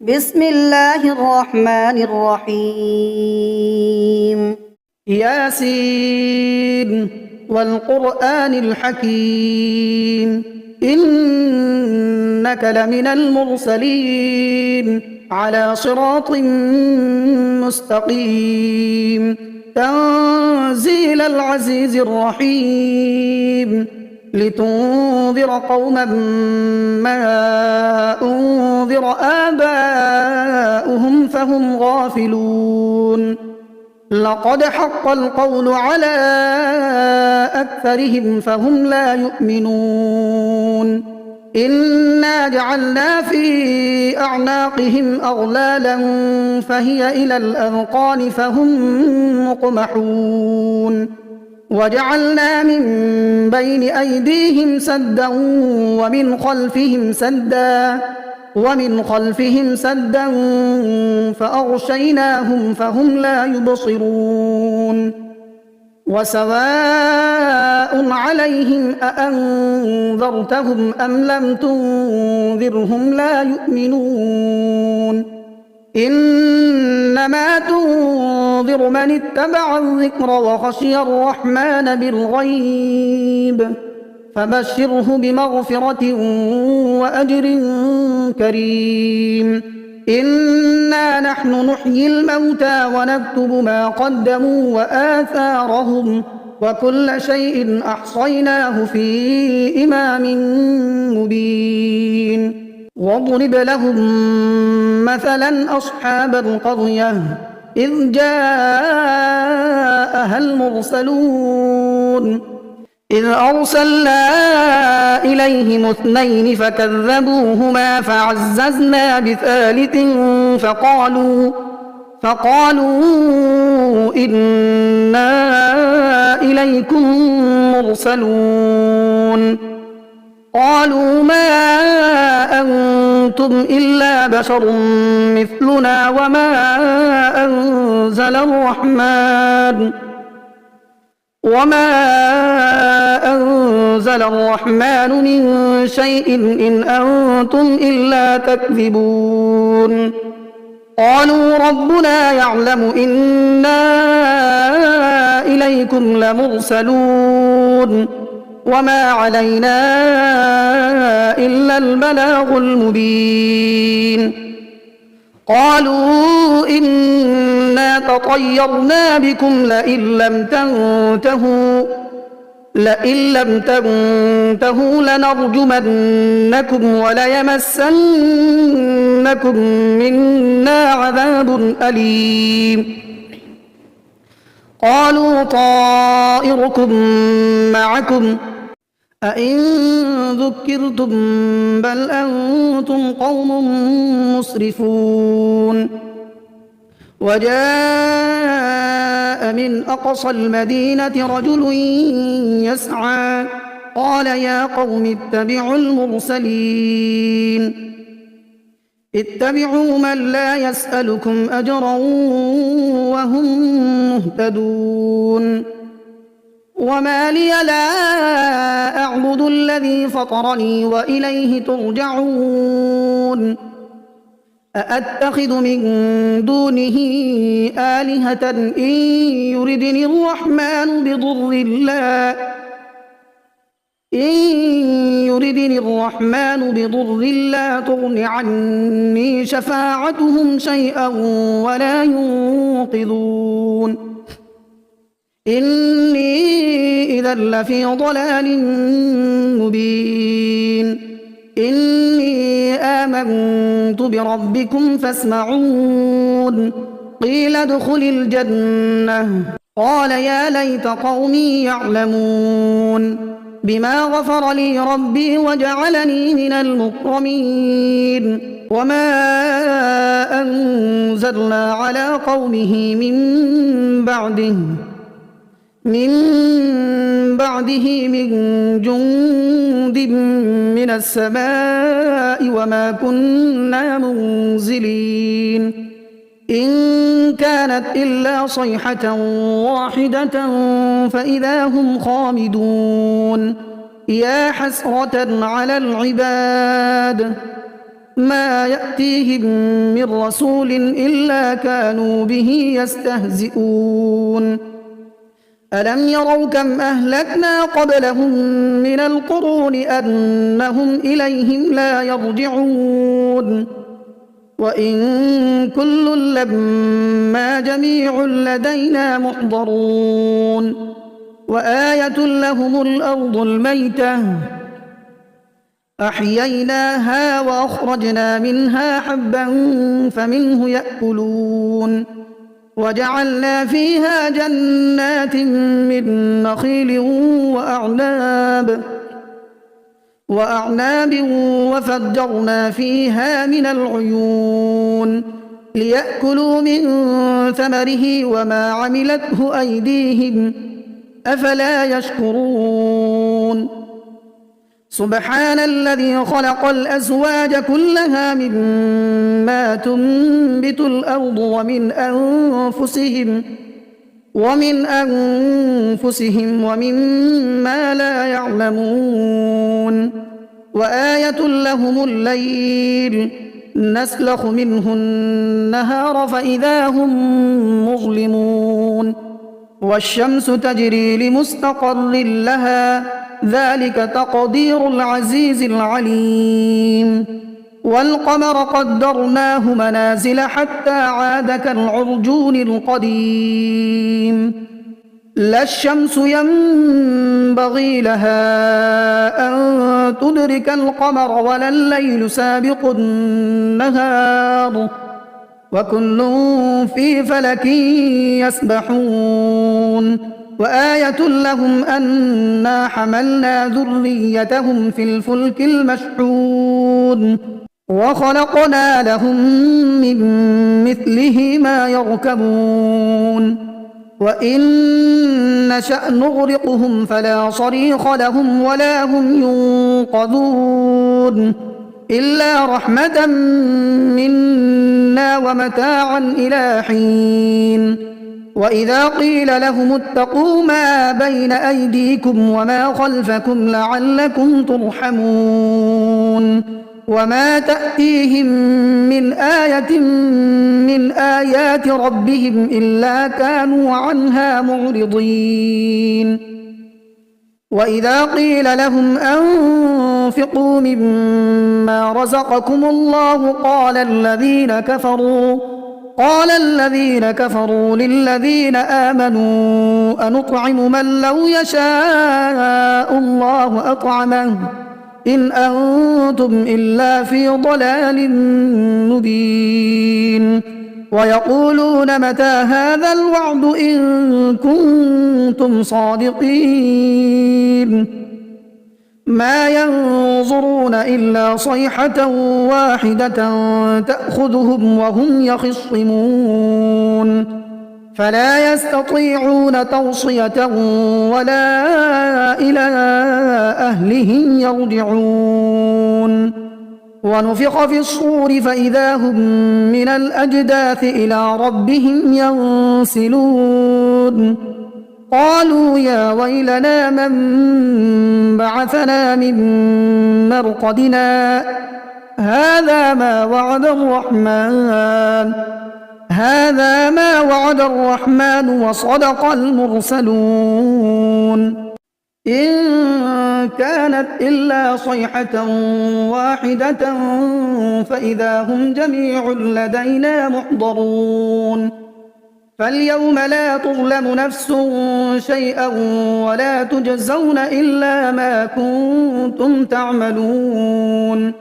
بسم الله الرحمن الرحيم. ياسين والقرآن الحكيم إنك لمن المرسلين على صراط مستقيم تنزيل العزيز الرحيم لتنذر قوما ما أنذر آباؤهم فهم غافلون لقد حق القول على أكثرهم فهم لا يؤمنون إنا جعلنا في أعناقهم أغلالا فهي إلى الأذقان فهم مقمحون وجعلنا من بين أيديهم سدا ومن خلفهم سدا فأغشيناهم فهم لا يبصرون وسواء عليهم أأنذرتهم أم لم تنذرهم لا يؤمنون إنما تنذر من اتبع الذكر وخشي الرحمن بالغيب فبشره بمغفرة وأجر كريم إنا نحن نحيي الموتى ونكتب ما قدموا وآثارهم وكل شيء أحصيناه في إمام مبين واضرب لهم مثلا أصحاب القرية إذ جاءها المرسلون إذ أرسلنا إليهم اثنين فكذبوهما فعززنا بثالث فقالوا إنا إليكم مرسلون قالوا ما أنتم إلا بشر مثلنا وما أنزل الرحمن من شيء إن أنتم إلا تكذبون قالوا ربنا يعلم إنا إليكم لمرسلون وما علينا إلا البلاغ المبين قالوا إنا تطيرنا بكم لئن لم تنتهوا لنرجمنكم وليمسنكم منا عذاب أليم قالوا طائركم معكم أئن ذكرتم بل أنتم قوم مسرفون وجاء من أقصى المدينة رجل يسعى قال يا قوم اتبعوا المرسلين اتبعوا من لا يسألكم أجرا وهم مهتدون وما لي لا أعبد الذي فطرني وإليه ترجعون أأتخذ من دونه آلهة إن يردني الرحمن بضر لا تغن عني شفاعتهم شيئا ولا ينقذون إني إذا لفي ضلال مبين إني آمنت بربكم فاسمعون قيل ادخل الجنة قال يا ليت قومي يعلمون بما غفر لي ربي وجعلني من المكرمين وما أنزلنا على قومه من بعده من جند من السماء وما كنا منزلين إن كانت إلا صيحة واحدة فإذا هم خامدون يا حسرة على العباد ما يأتيهم من رسول إلا كانوا به يستهزئون ألم يروا كم أهلكنا قبلهم من القرون أنهم إليهم لا يرجعون وإن كل لما جميع لدينا محضرون وآية لهم الأرض الميتة أحييناها وأخرجنا منها حبا فمنه يأكلون وجعلنا فيها جنات من نخيل وأعناب وفجرنا فيها من العيون ليأكلوا من ثمره وما عملته أيديهم أفلا يشكرون سبحان الذي خلق الأزواج كلها مما تنبت الأرض ومن أنفسهم ومما لا يعلمون وآية لهم الليل نسلخ منه النهار فإذا هم مظلمون والشمس تجري لمستقر لها ذلك تقدير العزيز العليم والقمر قدرناه منازل حتى عاد كالعرجون القديم لا الشمس ينبغي لها أن تدرك القمر ولا الليل سابق النهار وكل في فلك يسبحون وآية لهم أنا حملنا ذريتهم في الفلك المشحون وخلقنا لهم من مثله ما يركبون وإن نشأ نغرقهم فلا صريخ لهم ولا هم ينقذون إلا رحمة منا ومتاعا إلى حين وإذا قيل لهم اتقوا ما بين أيديكم وما خلفكم لعلكم ترحمون وما تأتيهم من آية من آيات ربهم إلا كانوا عنها معرضين وإذا قيل لهم أنفقوا مما رزقكم الله قال الذين كفروا للذين آمنوا أنطعم من لو يشاء الله أطعمه إن أنتم إلا في ضلال مبين ويقولون متى هذا الوعد إن كنتم صادقين ما ينظرون إلا صيحة واحدة تأخذهم وهم يخصمون فلا يستطيعون توصية ولا إلى أهلهم يرجعون ونفخ في الصور فإذا هم من الأجداث إلى ربهم ينسلون قالوا يا ويلنا من بعثنا من مرقدنا هذا ما وعد الرحمن وصدق المرسلون إن كانت إلا صيحة واحدة فإذا هم جميع لدينا محضرون فاليوم لا تظلم نفس شيئا ولا تجزون إلا ما كنتم تعملون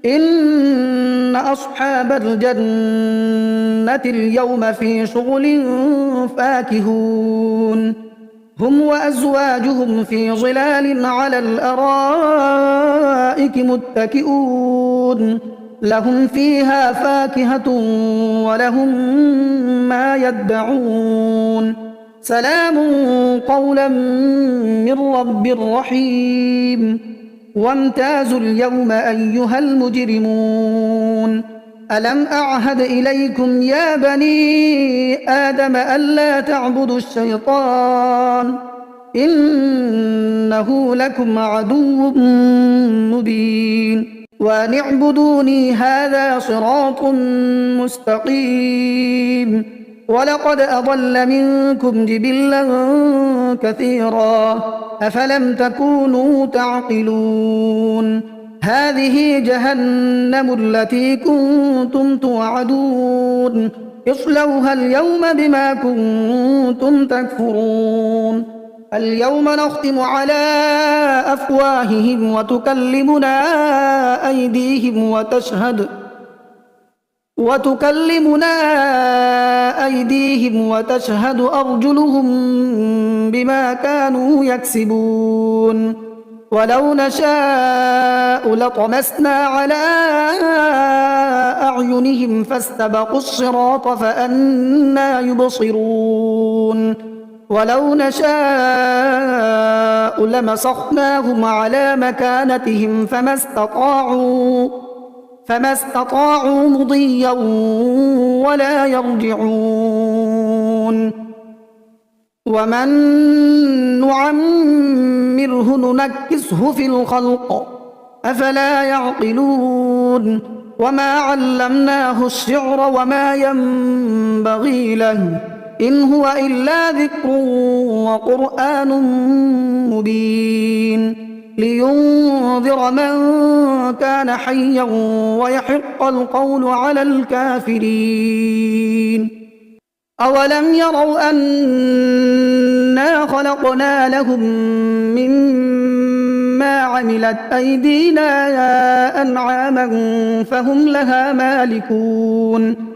إن أصحاب الجنة اليوم في شغل فاكهون هم وأزواجهم في ظلال على الأرائك متكئون لهم فيها فاكهة ولهم ما يدعون سلام قولا من رب رحيم وامتازوا اليوم أيها المجرمون ألم أعهد إليكم يا بني آدم ألا تعبدوا الشيطان إنه لكم عدو مبين وأن اعبدوني هذا صراط مستقيم ولقد أضل منكم جبلا كثيرا أفلم تكونوا تعقلون هذه جهنم التي كنتم توعدون اصلوها اليوم بما كنتم تكفرون اليوم نختم على أفواههم وتكلمنا أيديهم وتشهد أرجلهم بما كانوا يكسبون ولو نشاء لطمسنا على أعينهم فاستبقوا الصراط فأنى يبصرون ولو نشاء لمسخناهم على مكانتهم فما استطاعوا مضيا ولا يرجعون ومن نعمره ننكسه في الخلق أفلا يعقلون وما علمناه الشعر وما ينبغي له إن هو إلا ذكر وقرآن مبين لينذر من كان حيا ويحق القول على الكافرين أولم يروا أنا خلقنا لهم مما عملت أيدينا أنعاما فهم لها مالكون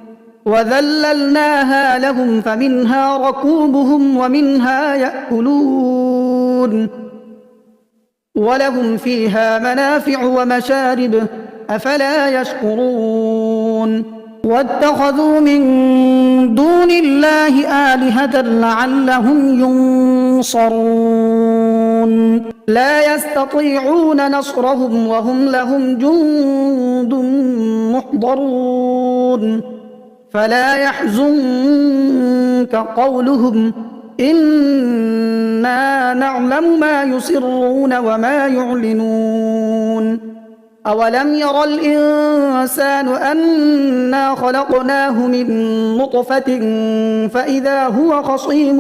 وذللناها لهم فمنها ركوبهم ومنها يأكلون ولهم فيها منافع ومشارب أفلا يشكرون واتخذوا من دون الله آلهة لعلهم ينصرون لا يستطيعون نصرهم وهم لهم جند محضرون فلا يحزنك قولهم إنا نعلم ما يسرون وما يعلنون أولم ير الإنسان أنا خلقناه من نطفة فإذا هو خصيم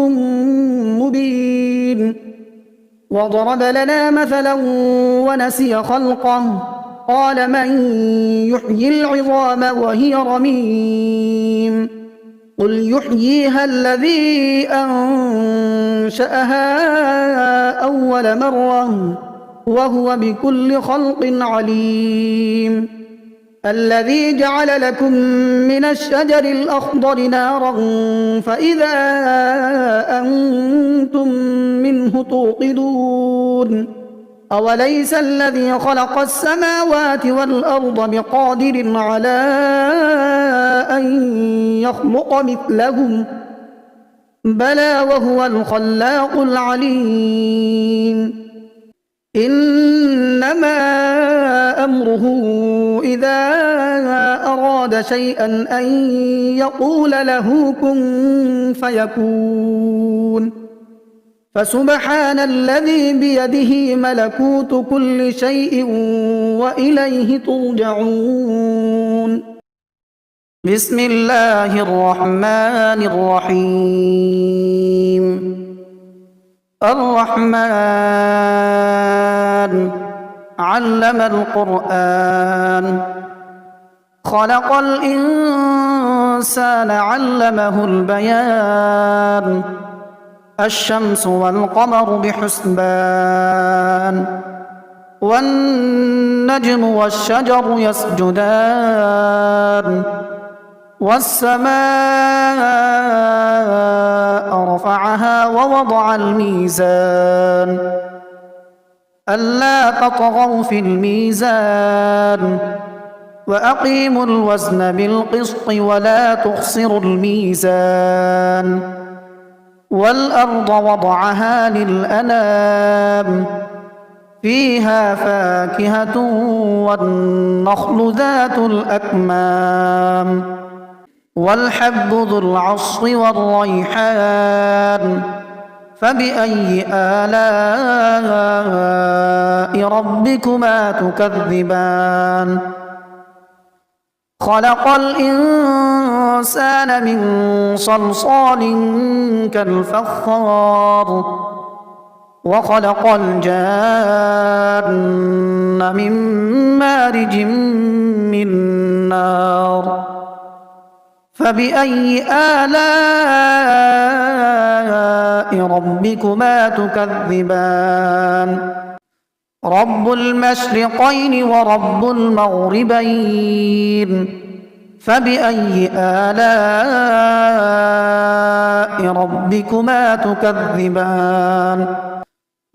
مبين وضرب لنا مثلا ونسي خلقه قال من يحيي العظام وهي رميم قل يحييها الذي أنشأها أول مرة وهو بكل خلق عليم الذي جعل لكم من الشجر الأخضر نارا فإذا أنتم منه توقدون أوليس الذي خلق السماوات والأرض بقادر على أن يخلق مثلهم بلى وهو الخلاق العليم إنما أمره إذا أراد شيئا أن يقول له كن فيكون فسبحان الذي بيده ملكوت كل شيء وإليه ترجعون بسم الله الرحمن الرحيم الرحمن علم القرآن خلق الإنسان علمه البيان الشمس والقمر بحسبان والنجم والشجر يسجدان والسماء رفعها ووضع الميزان ألا تطغوا في الميزان وأقيموا الوزن بالقسط ولا تخسروا الميزان والأرض وضعها للأنام فيها فاكهة والنخل ذات الأكمام والحب ذو العصف والريحان فبأي آلاء ربكما تكذبان خلق الإنسان من صلصال كالفخار وخلق الجان من مارج من نار فبأي آلاء ربكما تكذبان رب المشرقين ورب المغربين فبأي آلاء ربكما تكذبان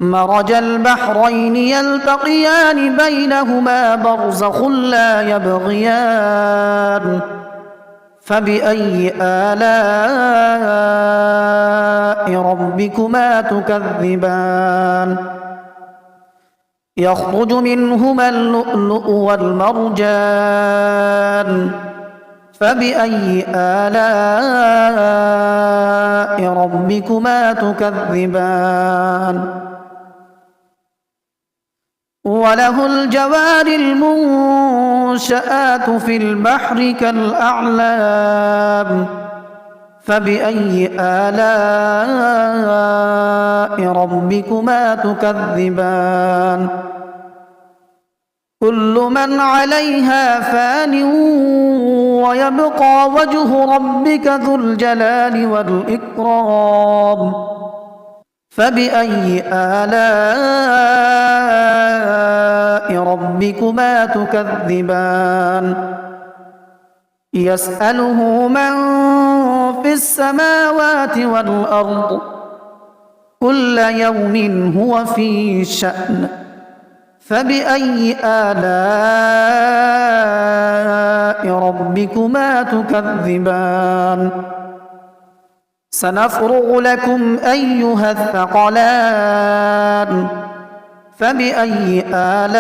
مرج البحرين يلتقيان بينهما برزخ لا يبغيان فبأي آلاء ربكما تكذبان يخرج منهما اللؤلؤ والمرجان فبأي آلاء ربكما تكذبان وله الجوار المنشآت في البحر كالأعلام فبأي آلاء ربكما تكذبان كل من عليها فان ويبقى وجه ربك ذو الجلال والإكرام فبأي آلاء ربكما تكذبان يسأله من في السماوات والأرض كل يوم هو في شأن فبأي آلاء ربكما تكذبان سنفرغ لكم أيها الثقلان فبأي آلاء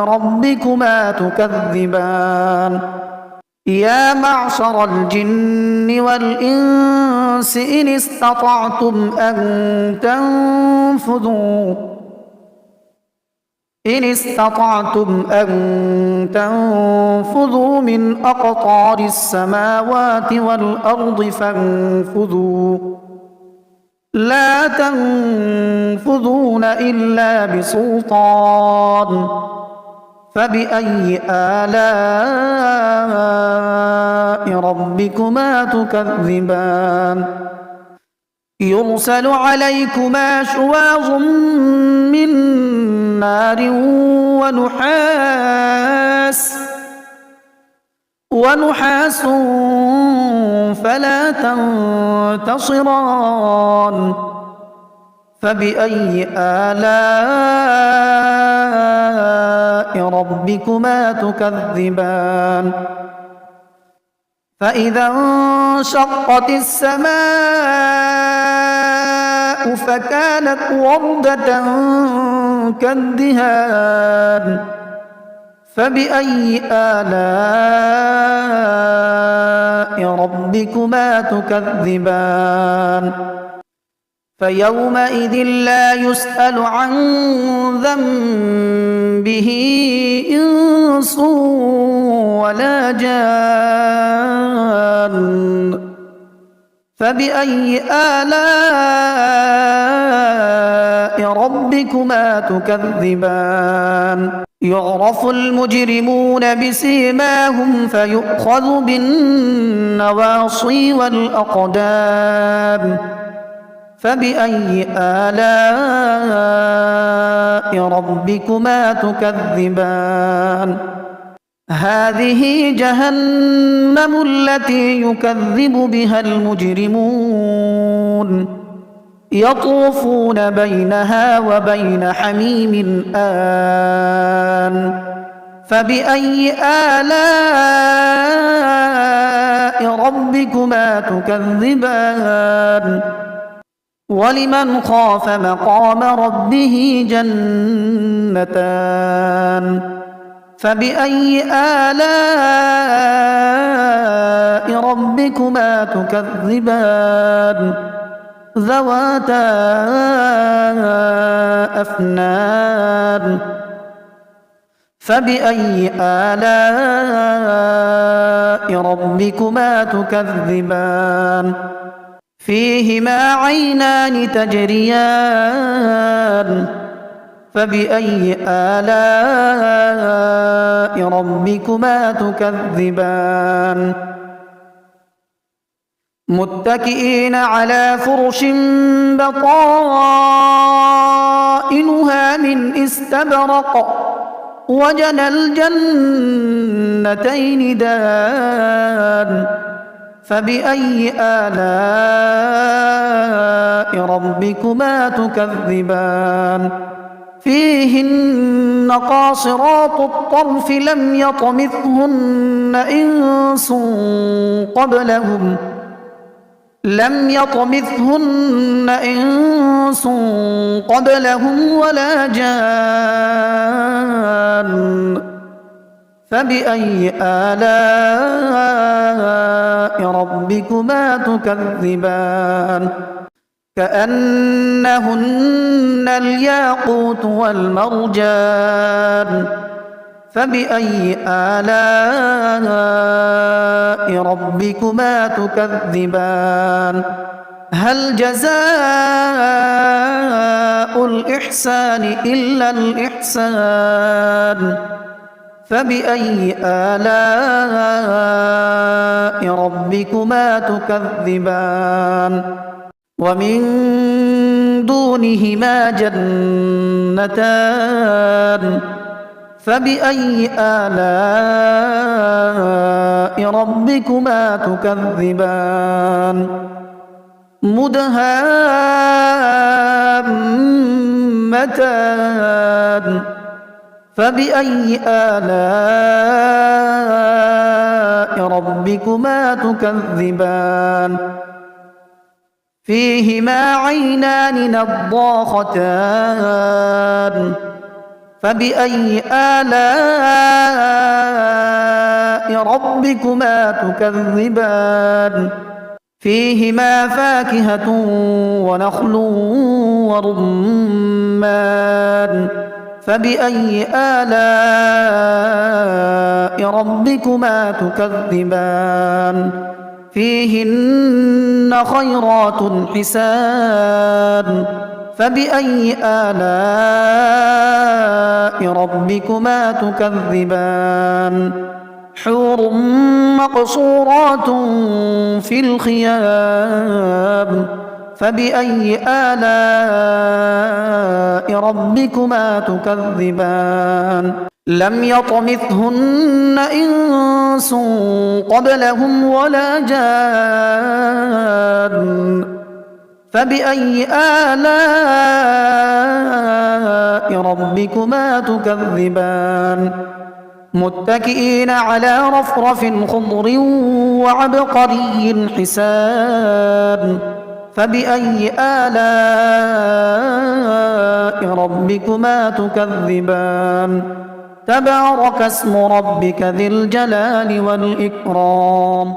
ربكما تكذبان يا معشر الجن والإنس إن استطعتم أن تنفذوا من أقطار السماوات والأرض فانفذوا لا تنفذون إلا بسلطان فبأي آلاء ربكما تكذبان يرسل عليكما شواظ من نار ونحاس فلا تنتصران فبأي آلاء ربكما تكذبان فإذا انشقت السماء فكانت وردة كالدهان فبأي آلاء ربكما تكذبان فيومئذ لا يسأل عن ذنبه إنس ولا جان فبأي آلاء ربكما تكذبان يعرف المجرمون بسيماهم فيؤخذ بالنواصي والأقدام فبأي آلاء ربكما تكذبان هذه جهنم التي يكذب بها المجرمون يطوفون بينها وبين حميم آن فبأي آلاء ربكما تكذبان ولمن خاف مقام ربه جنتان فبأي آلاء ربكما تكذبان ذواتا أفنان فبأي آلاء ربكما تكذبان فيهما عينان تجريان فبأي آلاء ربكما تكذبان متكئين على فرش بطائنها من استبرق وجنى الجنتين دان فبأي آلاء ربكما تكذبان فيهن قاصرات الطرف لم يطمثهن إنس قبلهم ولا جان فبأي آلاء ربكما تكذبان كأنهن الياقوت والمرجان فبأي آلاء ربكما تكذبان هل جزاء الإحسان إلا الإحسان فبأي آلاء ربكما تكذبان ومن دونهما جنتان فبأي آلاء ربكما تكذبان مدهامتان فبأي آلاء ربكما تكذبان فيهما عينان نضاختان فبأي آلاء ربكما تكذبان فيهما فاكهة ونخل ورمان فبأي آلاء ربكما تكذبان فيهن خيرات حسان فبأي آلاء ربكما تكذبان حور مقصورات في الخيام فبأي آلاء ربكما تكذبان لم يطمثهن إنس قبلهم ولا جان فبأي آلاء ربكما تكذبان متكئين على رفرف خضر وعبقري حسان فبأي آلاء ربكما تكذبان تبارك اسم ربك ذي الجلال والإكرام